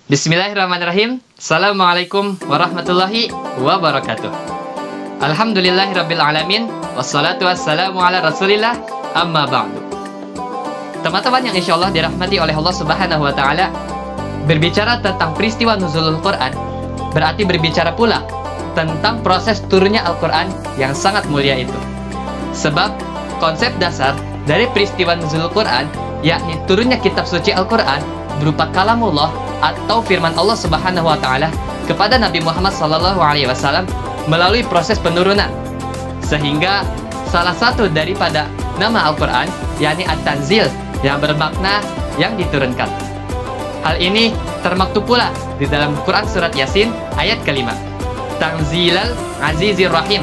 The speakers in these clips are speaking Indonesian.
Bismillahirrahmanirrahim. Assalamualaikum warahmatullahi wabarakatuh. Alhamdulillahirabbil alamin, wassalatu wassalamu ala Rasulillah, amma ba'du. Teman-teman yang insyaallah dirahmati oleh Allah Subhanahu wa taala, berbicara tentang peristiwa nuzulul Quran berarti berbicara pula tentang proses turunnya Al-Quran yang sangat mulia itu. Sebab konsep dasar dari peristiwa nuzulul Quran, yakni turunnya kitab suci Al-Quran berupa kalamullah atau firman Allah Subhanahu wa taala kepada Nabi Muhammad SAW melalui proses penurunan. Sehingga salah satu daripada nama Al-Quran yakni At-Tanzil yang bermakna yang diturunkan. Hal ini termaktub pula di dalam Quran surat Yasin ayat kelima. Tanzilal Azizir Rahim.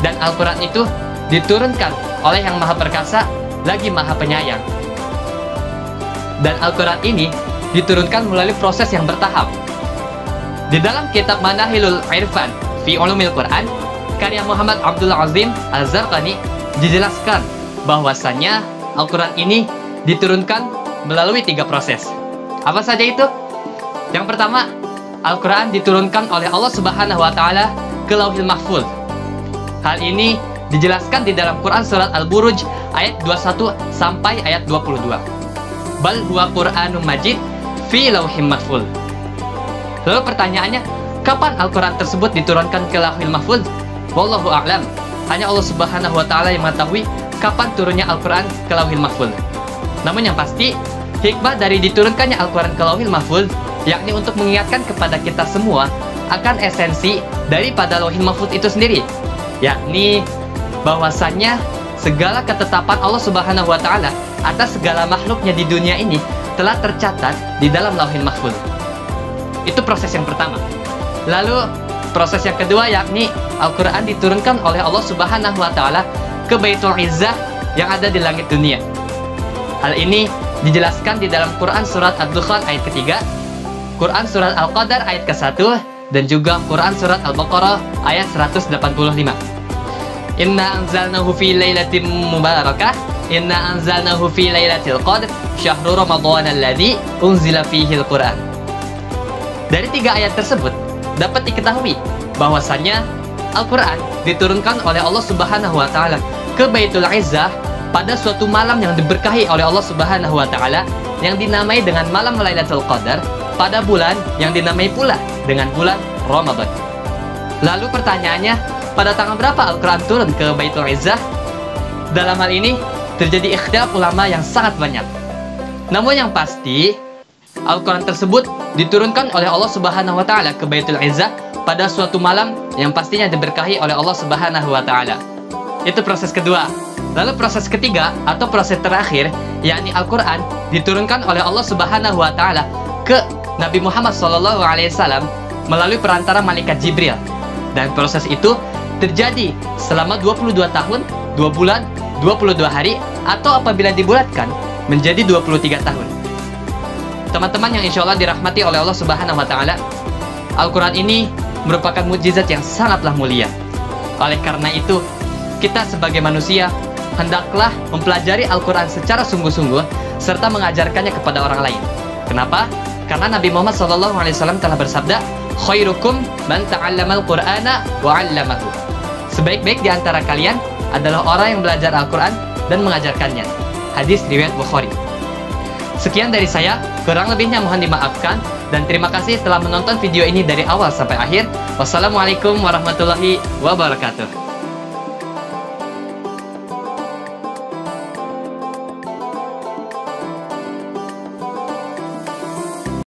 Dan Al-Quran itu diturunkan oleh yang maha perkasa lagi maha penyayang. Dan Al-Quran ini diturunkan melalui proses yang bertahap. Di dalam kitab Manahilul Irfan fi Ulumil Quran karya Muhammad Abdul Azim Al-Zarqani dijelaskan bahwasannya Al-Quran ini diturunkan melalui 3 proses. Apa saja itu? Yang pertama, Al-Quran diturunkan oleh Allah Subhanahu wa taala ke Lauhil Mahfuz. Hal ini dijelaskan di dalam Quran surat Al-Buruj ayat 21 sampai ayat 22. Bal huwa Qur'anum Majid fi Lauhim Mahfuz. Lalu pertanyaannya, kapan Al-Quran tersebut diturunkan ke Lauhil Mahfuz? Wallahu a'lam. Hanya Allah Subhanahu wa taala yang mengetahui kapan turunnya Al-Quran ke Lauhil Mahfuz. Namun yang pasti, hikmah dari diturunkannya Al-Quran ke Lauhil Mahfuz yakni untuk mengingatkan kepada kita semua akan esensi daripada Lauhil Mahfuz itu sendiri, yakni bahwasannya segala ketetapan Allah Subhanahu wa taala atas segala makhluknya di dunia ini telah tercatat di dalam Lauhil Mahfuz. Itu proses yang pertama. Lalu proses yang kedua yakni Al-Quran diturunkan oleh Allah Subhanahu wa taala ke Baitul Izzah yang ada di langit dunia. Hal ini dijelaskan di dalam Quran surat Ad-Dukhan ayat ketiga, Quran surat Al-Qadar ayat ke-1, dan juga Quran surat Al-Baqarah ayat 185. Inna anzalnahu fi lailatin mubarakah, inna anzalnahu fi lailatul qadr, syahrul ramadhan alladzi unzila fihi al-Quran. Dari 3 ayat tersebut dapat diketahui bahwasannya Al-Quran diturunkan oleh Allah Subhanahu wa taala ke Baitul Izzah pada suatu malam yang diberkahi oleh Allah Subhanahu wa taala yang dinamai dengan malam Lailatul Qadar pada bulan yang dinamai pula dengan bulan Ramadan. Lalu pertanyaannya, pada tanggal berapa Al-Quran turun ke Baitul Izzah? Dalam hal ini terjadi ikhtilaf ulama yang sangat banyak. Namun yang pasti, Al-Quran tersebut diturunkan oleh Allah Subhanahu wa taala ke Baitul Izzah pada suatu malam yang pastinya diberkahi oleh Allah Subhanahu wa taala. Itu proses kedua. Lalu proses ketiga atau proses terakhir, yakni Al-Quran diturunkan oleh Allah Subhanahu wa taala ke Nabi Muhammad SAW melalui perantara malaikat Jibril. Dan proses itu terjadi selama 22 tahun, 2 bulan, 22 hari, atau apabila dibulatkan menjadi 23 tahun. Teman-teman yang insya Allah dirahmati oleh Allah Subhanahu wa taala, Al-Quran ini merupakan mukjizat yang sangatlah mulia. Oleh karena itu, kita sebagai manusia hendaklah mempelajari Al-Quran secara sungguh-sungguh serta mengajarkannya kepada orang lain. Kenapa? Karena Nabi Muhammad SAW telah bersabda, khairukum man ta'allamal Qur'ana wa 'allamahu. Sebaik-baik di antara kalian adalah orang yang belajar Al-Quran dan mengajarkannya. Hadis riwayat Bukhari. Sekian dari saya, kurang lebihnya mohon dimaafkan, dan terima kasih telah menonton video ini dari awal sampai akhir. Wassalamualaikum warahmatullahi wabarakatuh.